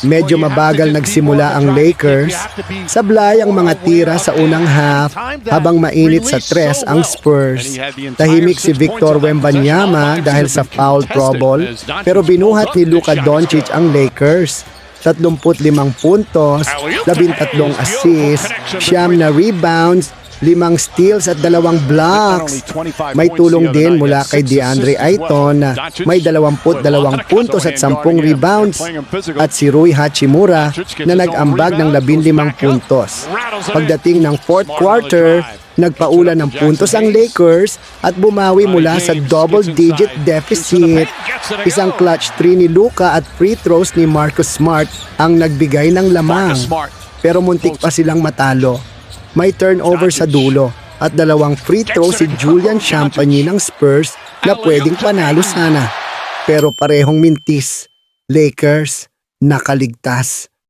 Medyo mabagal nagsimula ang Lakers. Sablay ang mga tira sa unang half habang mainit sa tres ang Spurs. Tahimik si Victor Wembanyama dahil sa foul trouble pero binuhat ni Luka Doncic ang Lakers. 35 puntos, 13 assists, 9 na rebounds, 5 steals at 2 blocks. May tulong din mula kay DeAndre Ayton na may 22 puntos at 10 rebounds at si Rui Hachimura na nag-ambag ng 15 puntos. Pagdating ng fourth quarter, nagpaula ng puntos ang Lakers at bumawi mula sa double-digit deficit. Isang clutch 3 ni Luka at free throws ni Marcus Smart ang nagbigay ng lamang. Pero muntik pa silang matalo. May turnover sa dulo at 2 free throws si Julian Champagny ng Spurs na pwedeng panalo sana. Pero parehong mintis. Lakers nakaligtas.